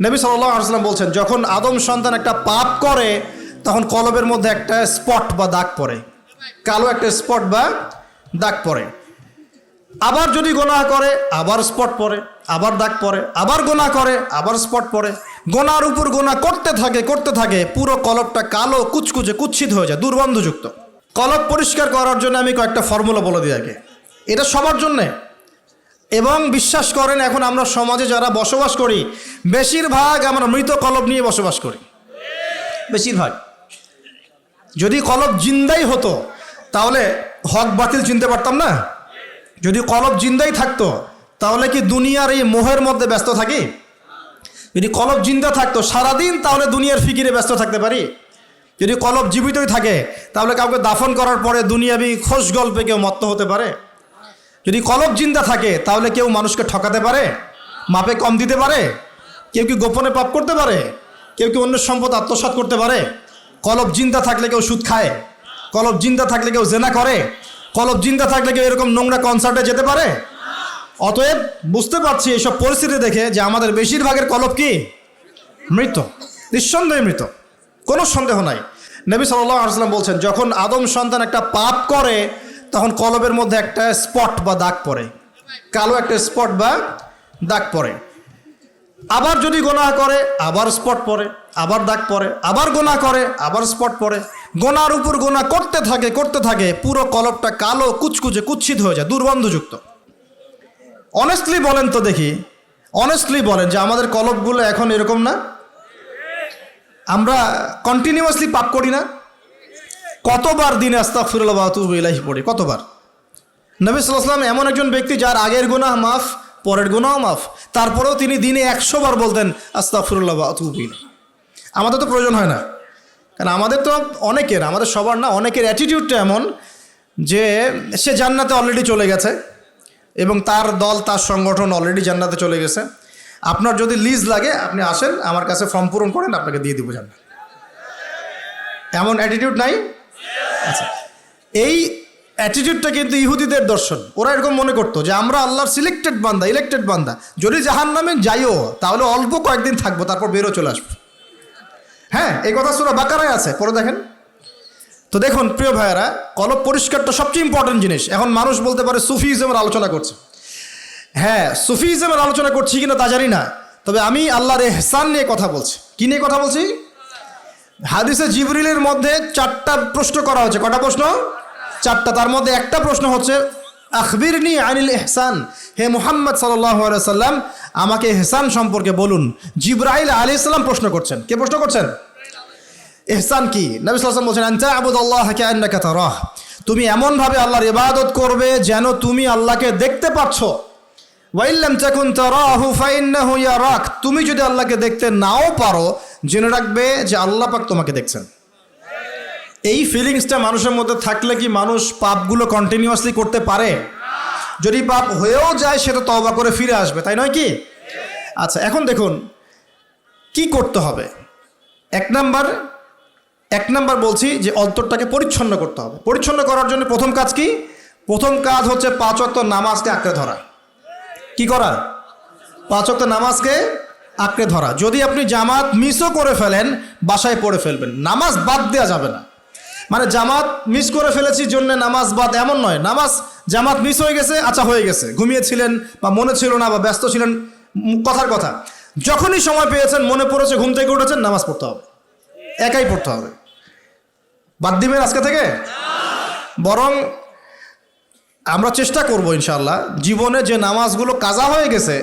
নবী সাল্লাল্লাহু আলাইহি ওয়াসাল্লাম বলছেন, যখন আদম সন্তান একটা পাপ করে তখন কলবের মধ্যে একটা স্পট বা দাগ পড়ে, কালো একটা স্পট বা দাগ পড়ে। আবার যদি গুনাহ করে আবার স্পট পড়ে, আবার দাগ পড়ে, আবার গুনাহ করে আবার স্পট পড়ে। গুনার উপর গুনাহ করতে থাকে পুরো কলবটা কালো কুচকুচে কুৎসিত হয়ে যায়, দুর্গন্ধযুক্ত। কলব পরিষ্কার করার জন্য আমি কয়েকটা ফর্মুলা বলে দিই আগে, এটা সবার জন্যে। এবং বিশ্বাস করেন, এখন আমরা সমাজে যারা বসবাস করি বেশিরভাগ আমরা মৃত কলব নিয়ে বসবাস করি, বেশিরভাগ। যদি কলব জিন্দাই হতো তাহলে হক বাতিল চিনতে পারতাম না। যদি কলব জিন্দাই থাকতো তাহলে কি দুনিয়ার এই মোহের মধ্যে ব্যস্ত থাকি? যদি কলব জিন্দা থাকতো সারাদিন তাহলে দুনিয়ার ফিকিরে ব্যস্ত থাকতে পারি। যদি কলব জীবিতই থাকে তাহলে কাউকে দাফন করার পরে দুনিয়াবি খোশ গল্পে কেউ মত্ত হতে পারে? যদি কলব জিন্দা থাকে তাহলে কেউ মানুষকে ঠকাতে পারে, মাপে কম দিতে পারে, কেউ কি গোপনে পাপ করতে পারে, কেউ কি অন্যের সম্পদ আত্মসাৎ করতে পারে? কলব জিন্দা থাকলে কেউ সুদ খায়, কলব জিন্দা থাকলে কেউ জেনা করে, কলব জিন্দা থাকলে কেউ এরকম নোংরা কনসার্টে যেতে পারে? অতএব বুঝতে পারছি এইসব পরিস্থিতি দেখে যে আমাদের বেশিরভাগের কলব কি মৃত, নিঃসন্দেহে মৃত, কোনো সন্দেহ নাই। নবী সাল্লাল্লাহু আলাইহি ওয়াসাল্লাম বলছেন, যখন আদম সন্তান একটা পাপ করে তখন কলবের মধ্যে একটা স্পট বা দাগ পড়ে, কালো একটা স্পট বা দাগ পড়ে। আবার যদি গুনাহ করে আবার স্পট পড়ে, আবার দাগ পড়ে, আবার গুনাহ করে আবার স্পট পড়ে। গুনার উপর গুনাহ করতে থাকে পুরো কলবটা কালো কুচকুচে কুৎসিত হয়ে যায়, দুর্গন্ধযুক্ত। অনেস্টলি বলেন তো দেখি, অনেস্টলি বলেন যে আমাদের কলবগুলো এখন এরকম না? আমরা কন্টিনিউয়াসলি পাপ করি না? কতবার দিনে আস্তাগফিরুল্লাহ ওয়া আতুবু ইলাইহি পড়ি, কতবার? নবী সাল্লাল্লাহু আলাইহি ওয়াসাল্লাম এমন একজন ব্যক্তি যার আগের গুনাহ মাফ, পরের গুনাহ মাফ, তারপরেও তিনি দিনে 100 বার বলতেন আস্তাগফিরুল্লাহ ওয়া আতুবু ইলাইহি। আমাদের তো প্রয়োজন হয় না, কারণ আমাদের তো অনেকের, আমাদের সবার না, অনেকের অ্যাটিটিউডটা এমন যে সে জান্নাতে অলরেডি চলে গেছে এবং তার দল তার সংগঠন অলরেডি জান্নাতে চলে গেছে। আপনার যদি লিজ লাগে আপনি আসেন, আমার কাছে ফর্ম পূরণ করেন, আপনাকে দিয়ে দিব জান্নাত। এমন অ্যাটিটিউড নাই? আচ্ছা, এই অ্যাটিটিউডটা কিন্তু ইহুদিদের দর্শন। ওরা এরকম মনে করতো যে আমরা আল্লাহর সিলেক্টেড বান্দা, ইলেক্টেড বান্দা, যদি জাহান্নামে যাইও তাহলে অল্প কয়েকদিন থাকবো, তারপর বেরো চলে আসবো। হ্যাঁ, এই কথা সূরা বাকারায় আছে, পরে দেখেন তো। দেখুন প্রিয় ভাইয়েরা, কলব পরিষ্কারটা সবচেয়ে ইম্পর্টেন্ট জিনিস। এখন মানুষ বলতে পারে সুফিজমের আলোচনা করছে। হ্যাঁ, সুফিজমের আলোচনা করছি কিনা তা জানি না, তবে আমি আল্লাহর ইহসান নিয়ে কথা বলছি। কি নিয়ে কথা বলছি? হাদিসে জিবরিলের মধ্যে 4টা প্রশ্ন করা হয়েছে। কটা প্রশ্ন? 4টা। তার মধ্যে একটা প্রশ্ন হচ্ছে আখবিরনি আনিল ইহসান, হে মুহাম্মদ সাল্লাল্লাহু আলাইহি সাল্লাম আমাকে ইহসান সম্পর্কে বলুন। জিবরাইল আলাইহিস সালাম প্রশ্ন করছেন। কে প্রশ্ন করছেন? ইহসান কি? নবী সাল্লাল্লাহু আলাইহি ওয়াসাল্লাম বলছেন আনতা আবুদাল্লাহ কাআন্নাকা তারাহ, তুমি এমনভাবে আল্লাহর ইবাদত করবে যেন তুমি আল্লাহকে দেখতে পাচ্ছ। ওয়া ইল্লাম তাকুন তারাহু ফাইন্নাহু ইয়ারাক, তুমি যদি আল্লাহকে দেখতে নাও পারো জেনে রাখবে যে আল্লাহ পাক তোমাকে দেখছেন। এই ফিলিংসটা মানুষের মধ্যে থাকলে কি মানুষ পাপগুলো কন্টিনিউয়াসলি করতে পারে? যদি পাপ হয়েও যায় সেটা তওবা করে ফিরে আসবে, তাই নয় কি? আচ্ছা, এখন দেখুন কি করতে হবে। এক নাম্বার বলছি যে অন্তরটাকে পরিচ্ছন্ন করতে হবে। পরিচ্ছন্ন করার জন্য প্রথম কাজ কি? প্রথম কাজ হচ্ছে 5 ওয়াক্ত নামাজকে আঁকড়ে ধরা। কি করা? 5 ওয়াক্ত নামাজকে আঁকড়ে ধরা। যদি আপনি জামাত মিসও করে ফেলেন বাসায় পড়ে ফেলবেন, নামাজ বাদ দেওয়া যাবে না। মানে জামাত মিস করে ফেলেছি জন্য নামাজ বাদ, এমন নয়। জামাত মিস হয়ে গেছে, আচ্ছা হয়ে গেছে, ঘুমিয়েছিলেন বা মনে ছিল না বা ব্যস্ত ছিলেন, কথার কথা, যখনই সময় পেয়েছেন, মনে পড়েছে, ঘুম থেকে উঠেছেন, নামাজ পড়তে হবে, একাই পড়তে হবে। বাদ দিবেন আজকে থেকে? বরং আমরা চেষ্টা করব ইনশাআল্লাহ জীবনে যে নামাজগুলো কাজা হয়ে গেছে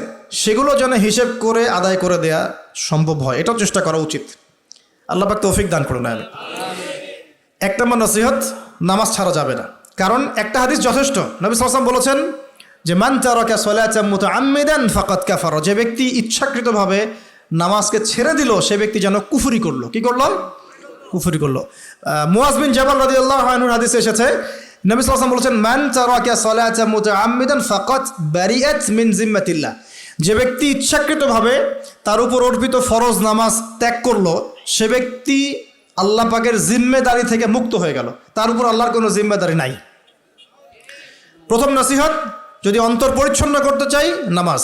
সেগুলো যেন হিসেব করে আদায় করে দেয়া সম্ভব হয়, এটাও চেষ্টা করা উচিত। আল্লাহ পাক তৌফিক দান করুন। 1 নম্বর নসিহত, নামাজ ছাড়া যাবে না। কারণ একটা হাদিস যথেষ্ট। নবী সাল্লাল্লাহু আলাইহি ওয়াসাল্লাম বলেছেন যে মান তারাকা সালাতান মুতাআম্মিদান ফাকাদ কাফারা, যে ব্যক্তি ইচ্ছাকৃতভাবে নামাজকে ছেড়ে দিল সে ব্যক্তি যেন কুফরি করলো। কি করলো? কুফরি করলো। মুআজ বিন জাবাল রাদিয়াল্লাহু আনহুর হাদিসে এসেছে নবী সাল্লাল্লাহু আলাইহি ওয়াসাল্লাম বলেছেন মান তারাকা সালাতান মুতাআম্মিদান ফাকাদ বারিআত মিন জিম্মাতিল্লাহ, যে ব্যক্তি ইচ্ছাকৃতভাবে তার উপর অর্পিত ফরজ নামাজ ত্যাগ করলো সে ব্যক্তি আল্লাহ পাকের জিম্মেদারি থেকে মুক্ত হয়ে গেল, তার উপর আল্লাহর কোনো জিম্মেদারি নাই। প্রথম নসিহত, যদি অন্তর পরিচ্ছন্ন করতে চাই নামাজ।